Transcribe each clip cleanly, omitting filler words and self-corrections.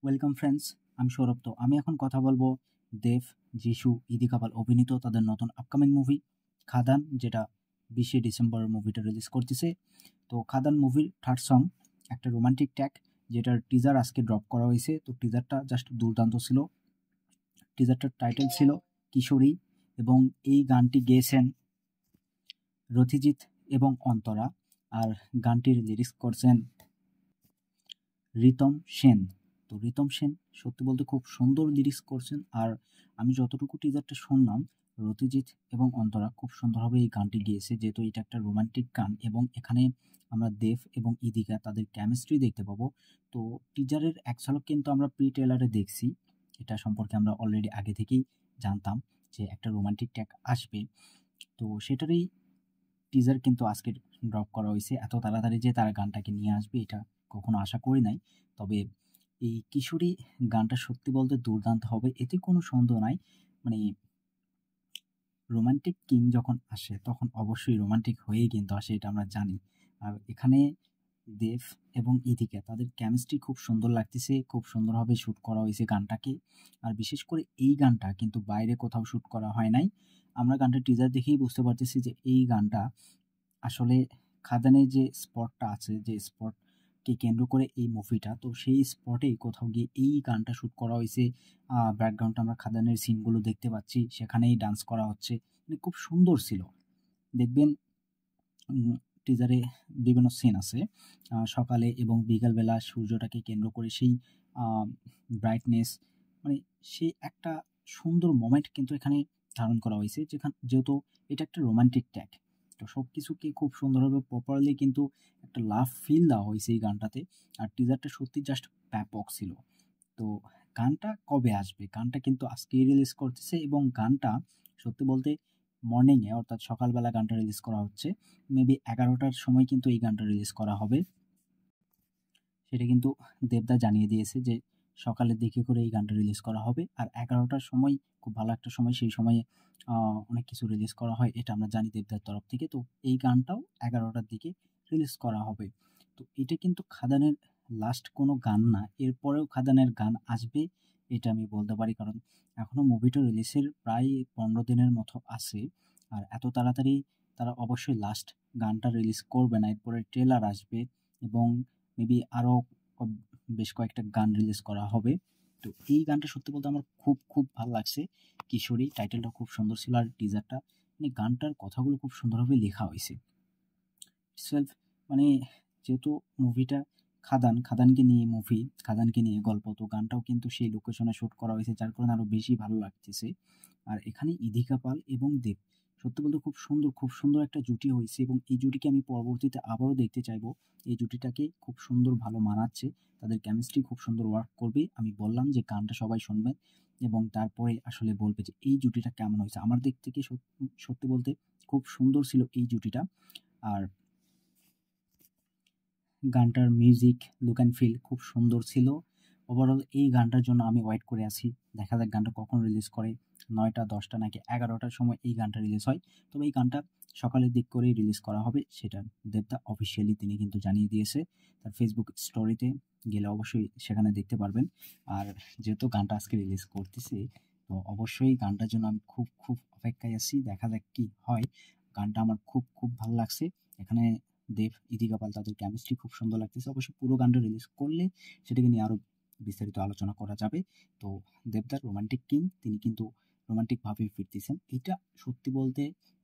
Welcome friends, আমি সৌরভ। তো আমি এখন কথা বলবো দেব, যিশু, ইদি কাপাল অভিনীত তাদের নতুন আপকামিং মুভি খাদান, যেটা 20শে ডিসেম্বর মুভিটা রিলিজ করতেছে। তো খাদান মুভির থার্ড সং একটা রোমান্টিক ট্যাগ, যেটার টিজার আজকে ড্রপ করা হয়েছে। তো টিজারটা জাস্ট দুর্দান্ত ছিল। টিজারটার টাইটেল ছিল কিশোরী, এবং এই গানটি গেয়েছেন রথিজিৎ এবং অন্তরা, আর গানটির লিরিক্স করছেন রিতম সেন। তো রিতম সেন সত্যি বলতে খুব সুন্দর লিরিক্স করছেন, আর আমি যতটুকু টিজারটা শুনলাম, রতিজিৎ এবং অন্তরা খুব সুন্দরভাবে এই গানটি গেয়েছে, যেহেতু এটা একটা রোমান্টিক গান এবং এখানে আমরা দেব এবং ইদিকা তাদের কেমিস্ট্রি দেখতে পাবো। তো টিজারের এক ঝলক কিন্তু আমরা প্রি ট্রেলারে দেখছি, এটা সম্পর্কে আমরা অলরেডি আগে থেকেই জানতাম যে একটা রোমান্টিক ট্যাগ আসবে। তো সেটারই টিজার কিন্তু আজকে ড্রপ করা হয়েছে। এত তাড়াতাড়ি যে তারা গানটাকে নিয়ে আসবে এটা কখনো আশা করি নাই। তবে এই কিশোরী গানটা সত্যি বলতে দুর্দান্ত হবে, এতে কোনো সন্দেহ নাই। মানে রোমান্টিক কিং যখন আসে তখন অবশ্যই রোমান্টিক হয়েই কিন্তু আসে, এটা আমরা জানি। আর এখানে দেব এবং ইদিকা তাদের কেমিস্ট্রি খুব সুন্দর লাগতেছে, খুব সুন্দরভাবে শ্যুট করা হয়েছে গানটাকে। আর বিশেষ করে এই গানটা কিন্তু বাইরে কোথাও শ্যুট করা হয় নাই। আমরা গানটা টিজার দেখেই বুঝতে পারতেছি যে এই গানটা আসলে খাদানের যে স্পটটা আছে, যে স্পটকে কেন্দ্র করে এই মুভিটা, তো সেই স্পটেই কোথাও গিয়ে এই গানটা শ্যুট করা হয়েছে। ব্যাকগ্রাউন্ডে আমরা খাদানের সিনগুলো দেখতে পাচ্ছি, সেখানেই ডান্স করা হচ্ছে। মানে খুব সুন্দর ছিল। দেখবেন টিজারে বিভিন্ন সিন আছে, সকালে এবং বিকালবেলা সূর্যটাকে কেন্দ্র করে সেই ব্রাইটনেস, মানে সেই একটা সুন্দর মোমেন্ট কিন্তু এখানে ধারণ করা হয়েছে, যেহেতু এটা একটা রোমান্টিক ট্যাগ। তো সব কিছুকে খুব সুন্দরভাবে প্রপারলি কিন্তু একটা লাভ ফিল দেওয়া হয়েছে এই গানটাতে। আর টিজারটা সত্যি জাস্ট ব্যাপক ছিল। তো গানটা কবে আসবে? গানটা কিন্তু আজকেই রিলিজ করতেছে, এবং গানটা সত্যি বলতে মর্নিংয়ে, অর্থাৎ সকালবেলা গানটা রিলিজ করা হচ্ছে। মেবি 11টার সময় কিন্তু এই গানটা রিলিজ করা হবে। সেটা কিন্তু দেবদা জানিয়ে দিয়েছে যে সকালের দিকে করে এই গানটা রিলিজ করা হবে। আর 11টার সময় খুব ভালো একটা সময়, সেই সময়ে অনেক কিছু রিলিজ করা হয়, এটা আমরা জানি দেবদার তরফ থেকে। তো এই গানটাও 11টার দিকে রিলিজ করা হবে। তো এটা কিন্তু খাদানের লাস্ট কোনো গান না, এরপরেও খাদানের গান আসবে, এটা আমি বলতে পারি। কারণ এখনও মুভিটা রিলিজের প্রায় 15 দিনের মতো আছে। আর এত তাড়াতাড়ি তারা অবশ্যই লাস্ট গানটা রিলিজ করবে না, এরপরে ট্রেলার আসবে এবং মেবি আরও বেশ কয়েকটা গান রিলিজ করা হবে। তো এই গানটা সত্যি বলতে আমার খুব খুব ভালো লাগছে। কিশোরী টাইটেলটা খুব সুন্দর ছিল, আর টিজারটা, মানে গানটার কথাগুলো খুব সুন্দরভাবে লেখা হয়েছে সেলফ। মানে যেহেতু মুভিটা খাদানকে নিয়ে মুভি, খাদানকে নিয়ে গল্প, তো গানটাও কিন্তু সেই লোকেশনে শ্যুট করা হয়েছে, যার কারণে আরও বেশি ভালো লাগতেছে। আর এখানে ইদিকা পাল এবং দেব সত্যি বলতে খুব সুন্দর একটা জুটি হয়েছে, এবং এই জুটিকে আমি পরবর্তীতে আবারও দেখতে চাইবো। এই জুটিটাকে খুব সুন্দর ভালো মানাচ্ছে, তাদের কেমিস্ট্রি খুব সুন্দর ওয়ার্ক করবে। আমি বললাম যে গানটা সবাই শুনবে এবং তারপরে আসলে বলবে যে এই জুটিটা কেমন হয়েছে। আমার দিক থেকে সত্যি বলতে খুব সুন্দর ছিল এই জুটিটা। আর গানটার মিউজিক, লুক অ্যান্ড ফিল খুব সুন্দর ছিল। ওভারঅল এই গানটার জন্য আমি ওয়েট করে আছি। দেখা যাক গানটা কখন রিলিজ করে, 9টা, 10টা নাকি 11টার সময় এই গানটা রিলিজ হয়। তবে এই গানটা সকালের দিক করেই রিলিজ করা হবে, সেটা দেবদা অফিসিয়ালি তিনি কিন্তু জানিয়ে দিয়েছে তার ফেসবুক স্টোরিতে, গেলে অবশ্যই সেখানে দেখতে পারবেন। আর যেহেতু গানটা আজকে রিলিজ করতেছি, তো অবশ্যই গানটার জন্য আমি খুব খুব অপেক্ষায় আছি। দেখা যাক কি হয়। গানটা আমার খুব খুব ভালো লাগছে। এখানে দেব, ইদিকা পাল তাদের কেমিস্ট্রি খুব সুন্দর লাগতেছে। অবশ্য পুরো গানটা রিলিজ করলে সেটাকে নিয়ে আরও বিস্তারিত আলোচনা করা যাবে। তো দেবদার রোমান্টিক কিং, তিনি কিন্তু রোমান্টিকভাবেই ফিরতেছেন। এটা সত্যি বলতে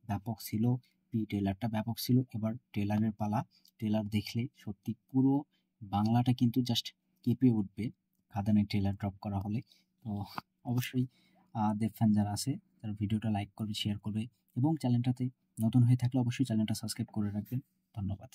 ব্যাপক ছিল। প্রি ট্রেলারটা ব্যাপক ছিল, এবার ট্রেলারের পালা। ট্রেলার দেখলে সত্যি পুরো বাংলাটা কিন্তু জাস্ট কেঁপে উঠবে খাদানের ট্রেলার ড্রপ করা হলে। তো অবশ্যই দেব ফ্যান যারা আছে তারা ভিডিওটা লাইক করবে, শেয়ার করবে, এবং চ্যানেলটাতে নতুন হয়ে থাকলে অবশ্যই চ্যানেলটা সাবস্ক্রাইব করে রাখবেন। ধন্যবাদ।